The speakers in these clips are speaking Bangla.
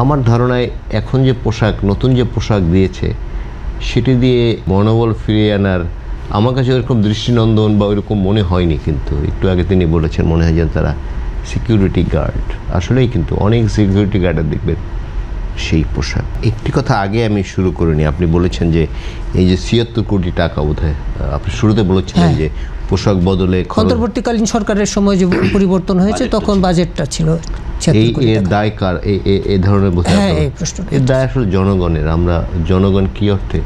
আমার ধারণায় এখন যে পোশাক, নতুন যে পোশাক দিয়েছে সেটি দিয়ে মনোবল ফিরিয়ে আনার আমার কাছে ওরকম দৃষ্টিনন্দন বা ওইরকম মনে হয়নি। কিন্তু একটু আগে তিনি বলেছেন মনে হয় যেন তারা সিকিউরিটি গার্ড। আসলেই কিন্তু অনেক সিকিউরিটি গার্ডের দেখবেন সেই পোশাক। একটি কথা আগে আমি শুরু করিনি, আপনি বলেছেন যে এই যে ৭৬ কোটি টাকা বোধহয় আপনি শুরুতে বলেছিলেন যে পোশাক বদলে অন্তর্বর্তীকালীন সরকারের সময় যে পরিবর্তন হয়েছে তখন বাজেটটা ছিল এর দায় কার? এই ধরনের এর দায় আসলে জনগণের। আমরা জনগণ কি অর্থে?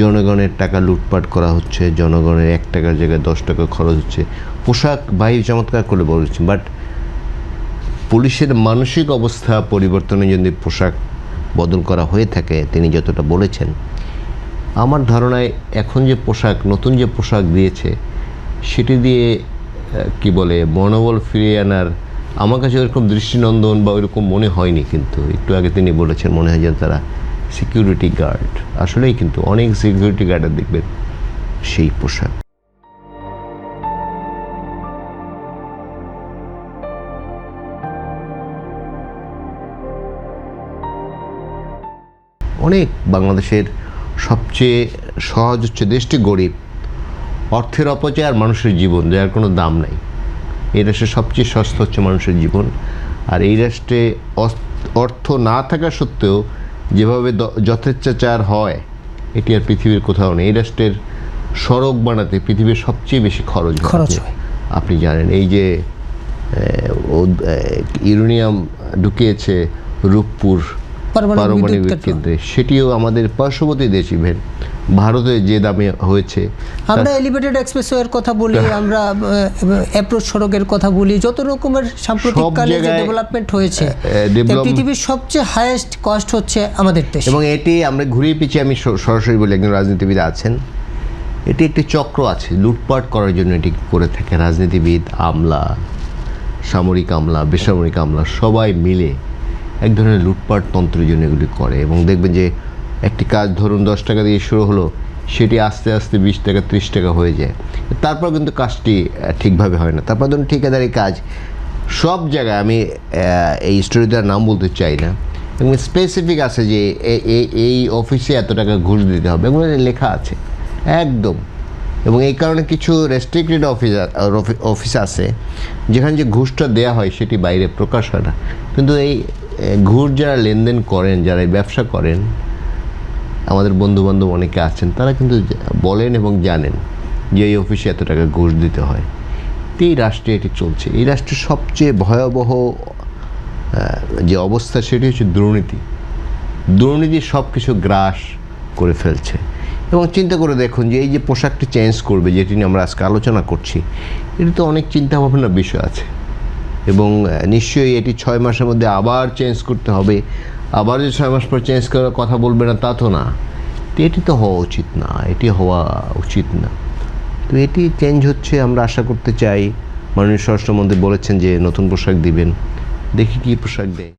জনগণের টাকা লুটপাট করা হচ্ছে, জনগণের ১ টাকার জায়গায় ১০ টাকা খরচ হচ্ছে। পোশাক ভাই চমৎকার করে বলেছেন, বাট পুলিশের মানসিক অবস্থা পরিবর্তনে যদি পোশাক বদল করা হয়ে থাকে তিনি যতটা বলেছেন, আমার ধারণায় এখন যে পোশাক, নতুন যে পোশাক দিয়েছে সেটি দিয়ে কি বলে মনোবল ফিরিয়ে আনার আমার কাছে ওরকম দৃষ্টিনন্দন বা ওইরকম মনে হয়নি। কিন্তু একটু আগে তিনি বলেছেন মনে হয় যেন তারা সিকিউরিটি গার্ড। আসলেই কিন্তু অনেক সিকিউরিটি গার্ডের দেখবেন সেই পোশাক। অনেক বাংলাদেশের সবচেয়ে সহজ হচ্ছে, দেশটি গরিব, অর্থের অপচয় আর মানুষের জীবন যার কোনো দাম নাই। এই রাষ্ট্রে সবচেয়ে সস্তা হচ্ছে মানুষের জীবন। আর এই রাষ্ট্রে অর্থ না থাকা সত্ত্বেও যেভাবে যথেচ্ছাচার হয় এটি আর পৃথিবীর কোথাও নেই। এই রাষ্ট্রের সড়ক বানাতে পৃথিবীর সবচেয়ে বেশি খরচ হয় আপনি জানেন। এই যে ইউরেনিয়াম ঢুকিয়েছে রূপপুর পারমাণবিক কেন্দ্রে, সেটিও আমাদের পার্শ্ববর্তী দেশ ইভেন ভারতে যে দামে হয়েছে। আমরা এলিভেটেড এক্সপ্রেসওয়ের কথা বলি, আমরা অ্যাপ্রোচ সড়কের কথা বলি, যত রকমের সাম্প্রতিককালে যে ডেভেলপমেন্ট হয়েছে পৃথিবীর সবচেয়ে হাইয়েস্ট কস্ট হচ্ছে আমাদের দেশ। এবং এটি আমরা ঘুরিয়ে পিছিয়ে আমি সরাসরি বলি, একজন রাজনীতিবিদ আছেন, এটি একটি চক্র আছে লুটপাট করার জন্য এটি করে থাকে। রাজনীতিবিদ, আমলা, সামরিক আমলা, বেসামরিক আমলা সবাই মিলে এক ধরনের লুটপাট তন্ত্রের জন্য এগুলি করে। এবং দেখবেন যে একটি কাজ ধরুন 10 টাকা দিয়ে শুরু হলো, সেটি আস্তে আস্তে 20 টাকা 30 টাকা হয়ে যায়। তারপর কিন্তু কাজটি ঠিকভাবে হয় না। তারপর ধরুন ঠিকাদারি কাজ সব জায়গায়, আমি এই স্টোরিটার নাম বলতে চাই না, এবং স্পেসিফিক আছে যে এই অফিসে এত টাকা ঘুষ দিতে হবে, এগুলো লেখা আছে একদম। এবং এই কারণে কিছু রেস্ট্রিক্টেড অফিস আছে যেখানে যে ঘুষটা দেওয়া হয় সেটি বাইরে প্রকাশ হয় না। কিন্তু এই ঘুষ যারা লেনদেন করেন, যারা এই ব্যবসা করেন, আমাদের বন্ধুবান্ধব অনেকে আছেন, তারা কিন্তু বলেন এবং জানেন যে এই অফিসে এত টাকা ঘুষ দিতে হয়। তো এই রাষ্ট্রে এটি চলছে। এই রাষ্ট্রের সবচেয়ে ভয়াবহ যে অবস্থা সেটি হচ্ছে দুর্নীতি। দুর্নীতি সব কিছু গ্রাস করে ফেলছে। এবং চিন্তা করে দেখুন যে এই যে পোশাকটি চেঞ্জ করবে, যেটি নিয়ে আমরা আজকে আলোচনা করছি, এটি তো অনেক চিন্তাভাবনার বিষয় আছে। এবং নিশ্চয়ই এটি 6 মাসের মধ্যে আবার চেঞ্জ করতে হবে। আবার যে 6 মাস পর চেঞ্জ করার কথা বলবে না তা তো না। তো এটি তো হওয়া উচিত না, এটি হওয়া উচিত না। তো এটি চেঞ্জ হচ্ছে, আমরা আশা করতে চাই। মাননীয় স্বরাষ্ট্রমন্ত্রী বলেছেন যে নতুন পোশাক দিবেন, দেখি কী পোশাক দেয়।